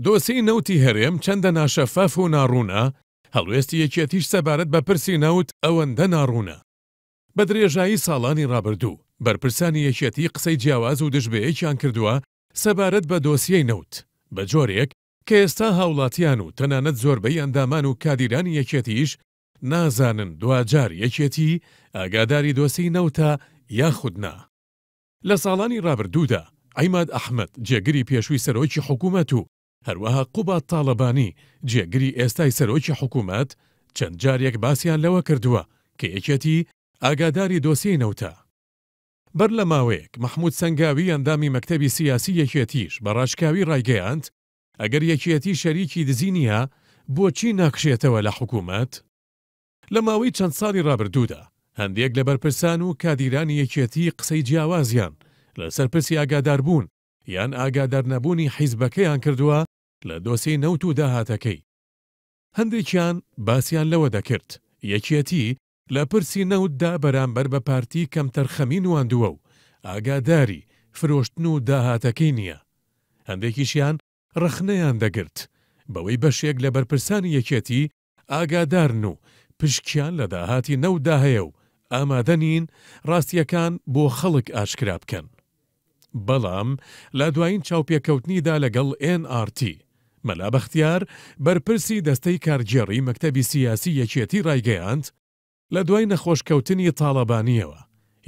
دۆسی نەوتی هەرێم چەندە ناشەفاف و ناڕوونە، هەڵوێستی یەکێتیش سەبارەت بە پرسی نەوت ئەوەندە ناڕوونە. بە درێژایی ساڵانی ڕابردوو بەرپرسانی یەکێتی قسەی جیاواز و دژبەیەکیان کردووە سەبارەت بە دۆسیەی نەوت بە جۆرێک کە ئێستا هاوڵاتیان و تەنانەت زۆربەی ئەندامان و کادیرانی یەکێتیش نازانن دوجار یەکێتی ئاگاداری دۆسی نەوتە یاخود نا. لە ساڵانی ڕابردوودا عیماد ئەحمەد جێگری پێشووی سەرۆکی حکوومەت و هەروەها قوبات تاڵەبانی جێگری ئێستای سەرۆکی حکوومەت چەند جارێک باسییان لەوە کردووە کە یەکێتی ئاگاداری دۆسیەی نەوتە. بەر لە ماوەیەک محمود سەنگاوی ئەندامی مەکتەبی سیاسی یەکێتیش بە ڕاشکاوی ڕایگەیاند ئەگەر یەکێتی شەریکی دزی نییە بۆچی ناکشێتەوە لە حکوومەت؟ لە ماوەی چەند ساڵی ڕابردوودا هەندێک لە بەرپرسان و کادیرانی یەکێتی قسەی جیاوازیان لەسەر پرسی ئاگاداربوون یان ئاگادار نەبوونی حیزبەکەیان کردووە لە دۆسی نەوت و داهاتەکەی. هەندێکیان باسییان لەوە دەکرد یەکێتی لە پرسی نەوتدا بەرامبەر بە پارتی کەم تەرخەمی نواندووە و ئاگاداری فرۆشتن و داهاتەکەی نییە. هەندێکیشیان ڕخنەیان دەگرت بەوەی بەشێک لە بەرپرسانی یەکێتی ئاگادارن و پشکیان لە داهاتی نەوتدا هەیە و ئامادە نین ڕاستیەکان بۆ خەڵک ئاشکرا بکەن. بەڵام لە دوایین چاوپێکەوتنیدا لەگەڵ NRT مەلا بەختیار بەرپرسی دەستەی کارگێڕی مەکتەبی سیاسی یەکێتی ڕایگەیاند لە دوای نەخۆشکەوتنی تاڵەبانیەوە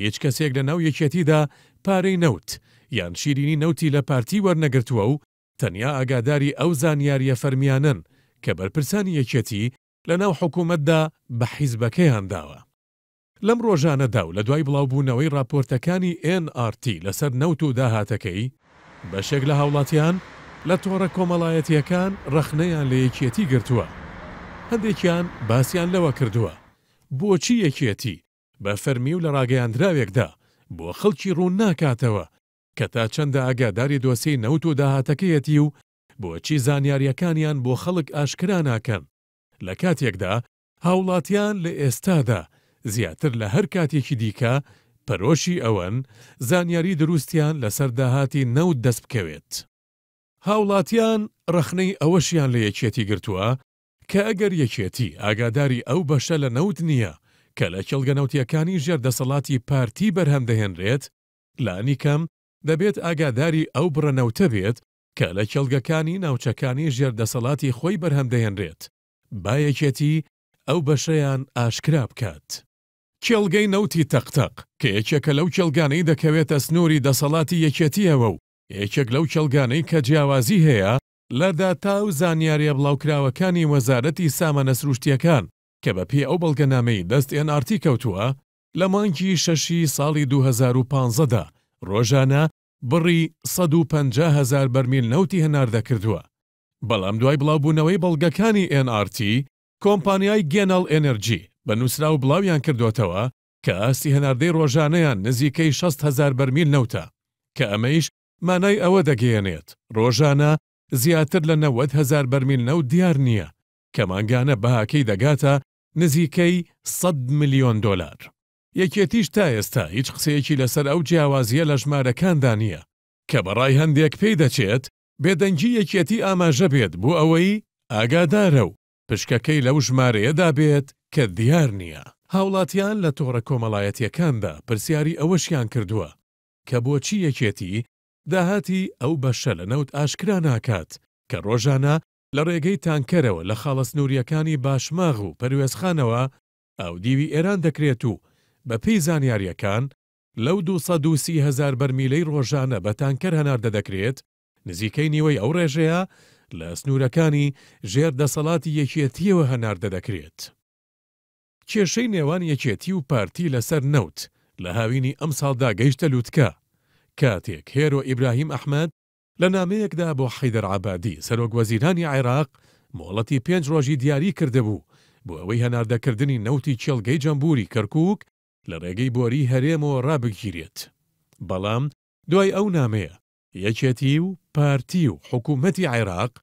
هیچ کەسێک لە ناو یەکێتیدا پارەی نەوت یان شیرینی نەوتی لە پارتی وەرنەگرتووە و تەنیا ئاگاداری ئەو زانیاریە فەرمیانن کە بەرپرسانی یەکێتی لە ناو حکوومەتدا بە حیزبەکەیان داوە. لەم ڕۆژانەدا و لە دوای بڵاوبوونەوەی راپۆرتەکانی NRT لەسەر نەوت و داهاتەکەی بەشێک لە هاوڵاتیان لە تۆڕە کۆمەڵایەتیەکان ڕەخنەیان لە یەکێتی گرتووە. هەندێکیان باسییان لەوە کردووە بۆچی یەکێتی بە فەرمی و لە ڕاگەیاندراوێکدا بۆ خەڵکی ڕوون ناکاتەوە کە تا چەندە ئاگاداری دۆسەی نەوت و داهاتەکەیەتی و بۆچی زانیاریەکانیان بۆ خەڵک ئاشکرا ناکەن لە کاتێکدا هاوڵاتیان لە ئێستادا زیاتر لە هەر کاتێکی دیکە پەرۆشی ئەوەن زانیاری دروستیان لەسەر داهاتی نەوت دەست بکەوێت. هاوڵاتیان ڕەخنەی ئەوەشیان لە یەکێتی گرتووە کە ئەگەر یەکێتی ئاگاداری ئەو بەشە لە نەوت نییە کە لە کێڵگە نەوتیەکانی ژێردەسەڵاتی پارتی بەرهەمدەهێنرێت لانی کەم دەبێت ئاگاداری ئەو بڕەنەوتە بێت کە لە کێڵگەکانی ناوچەکانی ژێردەسەڵاتی خۆی بەرهەمدەهێنرێت با یەکێتی ئەو بەشەیان ئاشکرا بکات. کێڵگەی نەوتی تەقتەق کە یەکێکە لەو کێڵگانەی دەکەوێتە سنووری دەسەڵاتی یەکێتیەوە و یەکێک لەو کێڵگانەی کە جیاوازی هەیە لە داتا و زانیاریە بڵاوکراوەکانی وەزارەتی سامانە سروشتیەکان کە بە پێی ئەو بەڵگەنامەی دەست NRT کەوتووە لە مانگی شەشی ساڵی 2015دا ڕۆژانە بڕی 150,000 بەرمیل نەوتی هەناردەکردووە. بەڵام دوای بڵاوبوونەوەی بەڵگەکانی NRT کۆمپانیای گێنەڵ ئێنەرجی بە نووسرا و بڵاویان کردوێتەوە کە ئاستی هەناردەی ڕۆژانەیان نزیکەی 60,000 بەرمیل نەوتە کە ئەمەیش مانای ئەوە دەگەیەنێت ڕۆژانە زیاتر لە 90,000 بەرمیل نەوت دیار نییە کە مانگانە بەهاکەی دەگاتە نزیکەی 100 ملیۆن دۆلار. یەکێتیش تا ئێستا هیچ قسەیەکی لەسەر ئەو جیاوازیە لە ژمارەکاندا نییە کە بەڕای هەندێک پێی دەچێت بێدەنگی یەکێتی ئاماژە بێت بۆ ئەوەی ئاگادارە و پشکەکەی لەو ژمارەیەدا بێت کە دیار نییە. هاوڵاتیان لە تۆڕە کۆمەڵایەتیەکاندا پرسیاری ئەوەشیان کردووە کە بۆچی یەکێتی داهاتی ئەو بەشە لە نەوت ئاشکرا ناکات کە ڕۆژانە لە ڕێگەی تانکەرەوە لە خاڵە سنووریەکانی باشماغ و پەروێزخانەوە ئاودیوی ئێران دەکرێت و بە پێی زانیاریەکان لەو 230,000 بەرمیلەی ڕۆژانە بە تانکەر هەناردە دەکرێت نزیکەی نیوەی ئەو ڕێژەیە لە سنوورەکانی ژێر دەسەڵاتی یەکێتیەوە هەناردە دەکرێت. کێشەی نێوان یەکێتی و پارتی لەسەر نەوت لە هاوینی ئەم ساڵدا گەیشتە لووتکە کاتێک هێرۆ ئیبراهیم ئەحمەد لە نامەیەکدا بۆ حەیدەر عەبادی سەرۆکوەزیرانی عێراق مۆڵەتی 5 ڕۆژی دیاری کردهبوو بۆ ئەوەی هەناردەکردنی نەوتی کێڵگەی جەمبوری کەرکووک لە ڕێگەی بۆری هەرێمەوە ڕابگیرێت. بەڵام دوای ئەو نامەیە یەکێتی و پارتی و حکوومەتی عێراق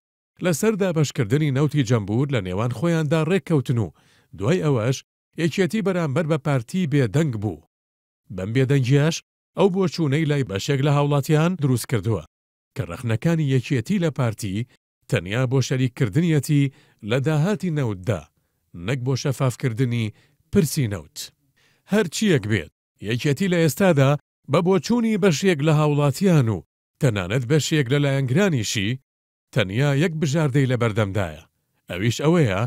لەسەردا بەشکردنی نەوتی جەمبور لە نێوان خۆیاندا ڕێککەوتن و دوای ئەوەش یەکێتی بەرامبەر بە پارتی بێدەنگ بوو. بەم بێدەنگیاش ئەو بۆچوونەی لای بەشێک لە هاوڵاتیان دروست کردووە کە ڕەخنەکانی یەکێتی لە پارتی تەنیا بۆ شەریککردنیەتی لە داهاتی نەوتدا، نەک بۆ شەفافکردنی پرسی نەوت. هەرچیەک بێت، یەکێتی لە ئێستادا بە بۆچوونی بەشێک لە هاوڵاتیان و تەنانەت بەشێک لە لایەنگرانیشی تەنیا یەک بژاردەی لە بەردەمدایە، ئەویش ئەوەیە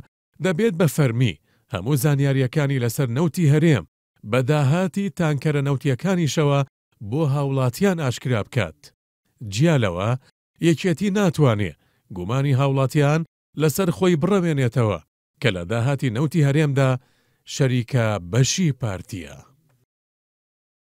دەبێت بە فەرمی هەموو زانیاریەکانی لەسەر نەوتی هەرێم بە داهاتی تانکەرە نەوتیەکانیشەوە بۆ هاوڵاتیان ئاشکرا بکات. جیالەوە یەکێتی ناتوانێ گومانی هاوڵاتیان لەسەر خۆی بڕەوێنێتەوە کە لە داهاتی نەوتی هەرێمدا شەریکە بەشی پارتیە.